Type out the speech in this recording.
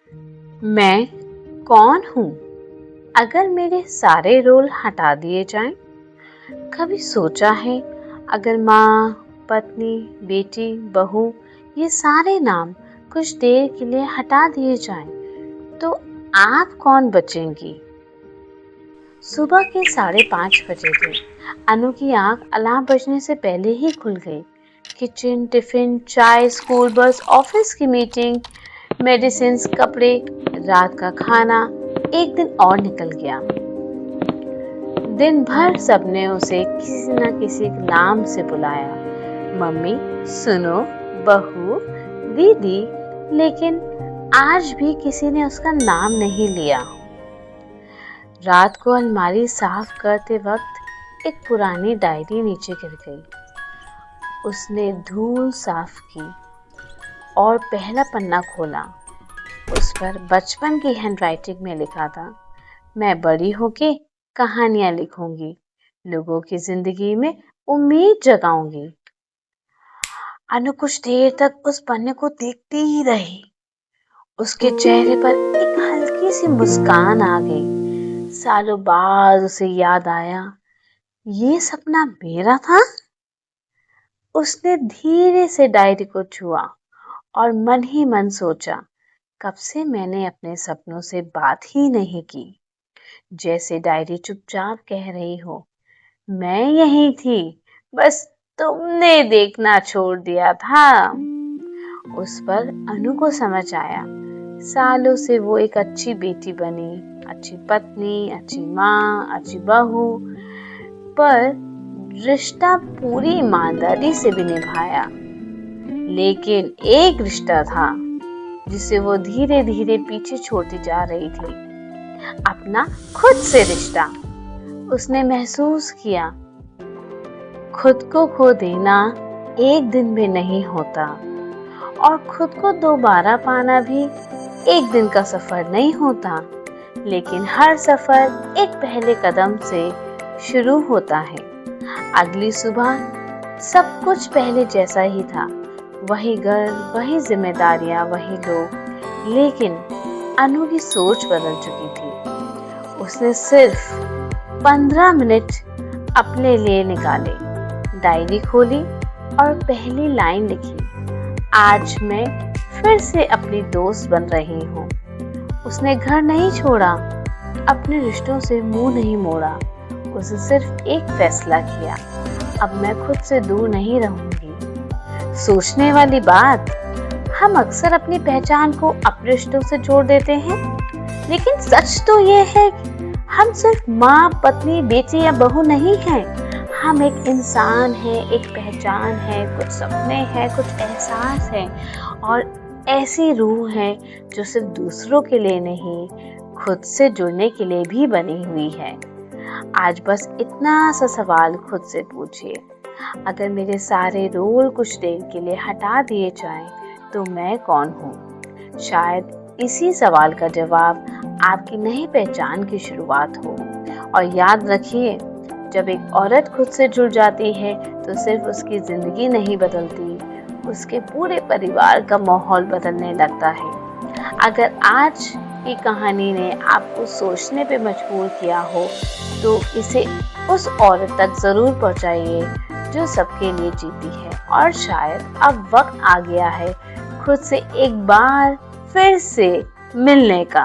मैं कौन हूँ अगर मेरे सारे रोल हटा दिए जाएं? कभी सोचा है अगर माँ, पत्नी, बेटी, बहू ये सारे नाम कुछ देर के लिए हटा दिए जाएं, तो आप कौन बचेंगी? सुबह के 5:30 बजे थे। अनु की आंख अलार्म बजने से पहले ही खुल गई। किचन, टिफिन, चाय, स्कूल बस, ऑफिस की मीटिंग, मेडिसिन, कपड़े, रात का खाना, एक दिन और निकल गया। दिन भर सबने उसे किसी न किसी नाम से बुलाया, मम्मी, सुनो, बहू, दीदी, लेकिन आज भी किसी ने उसका नाम नहीं लिया। रात को अलमारी साफ करते वक्त एक पुरानी डायरी नीचे गिर गई। उसने धूल साफ की और पहला पन्ना खोला। उस पर बचपन की हैंडराइटिंग में लिखा था, मैं बड़ी होके कहानियां लिखूंगी, लोगों की जिंदगी में उम्मीद जगाऊंगी। अनु कुछ देर तक उस पन्ने को देखती ही रही। उसके चेहरे पर एक हल्की सी मुस्कान आ गई। सालों बाद उसे याद आया, ये सपना मेरा था। उसने धीरे से डायरी को छुआ और मन ही मन सोचा, कब से मैंने अपने सपनों से बात ही नहीं की। जैसे डायरी चुपचाप कह रही हो, मैं यही थी, बस तुमने देखना छोड़ दिया था। उस पर अनु को समझ आया, सालों से वो एक अच्छी बेटी बनी, अच्छी पत्नी, अच्छी माँ, अच्छी बहू, पर रिश्ता पूरी ईमानदारी से भी निभाया। लेकिन एक रिश्ता था जिसे वो धीरे धीरे पीछे छोड़ती जा रही थी, अपना खुद से रिश्ता। उसने महसूस किया, खुद को खो देना एक दिन में नहीं होता और खुद को दोबारा पाना भी एक दिन का सफर नहीं होता, लेकिन हर सफर एक पहले कदम से शुरू होता है। अगली सुबह सब कुछ पहले जैसा ही था, वही घर, वही जिम्मेदारियां, वही लोग, लेकिन अनु की सोच बदल चुकी थी। उसने सिर्फ 15 मिनट अपने लिए निकाले, डायरी खोली और पहली लाइन लिखी, आज मैं फिर से अपनी दोस्त बन रही हूँ। उसने घर नहीं छोड़ा, अपने रिश्तों से मुंह नहीं मोड़ा। उसने सिर्फ एक फैसला किया, अब मैं खुद से दूर नहीं रहूंगी। सोचने वाली बात, हम अक्सर अपनी पहचान को अपने रिश्तों से जोड़ देते हैं, लेकिन सच तो ये है कि हम सिर्फ माँ, पत्नी, बेटी या बहू नहीं हैं। हम एक इंसान हैं, एक पहचान है, कुछ सपने हैं, कुछ एहसास है और ऐसी रूह है जो सिर्फ दूसरों के लिए नहीं, खुद से जुड़ने के लिए भी बनी हुई है। आज बस इतना सा सवाल खुद से पूछिए, अगर मेरे सारे रोल कुछ देर के लिए हटा दिए जाएं, तो मैं कौन हूँ? शायद इसी सवाल का जवाब आपकी नई पहचान की शुरुआत हो। और याद रखिए, जब एक औरत खुद से जुड़ जाती है तो सिर्फ उसकी जिंदगी नहीं बदलती, उसके पूरे परिवार का माहौल बदलने लगता है। अगर आज की कहानी ने आपको सोचने पे मजबूर किया हो, तो इसे उस औरत तक जरूर पहुंचाइए जो सबके लिए जीती है। और शायद अब वक्त आ गया है खुद से एक बार फिर से मिलने का।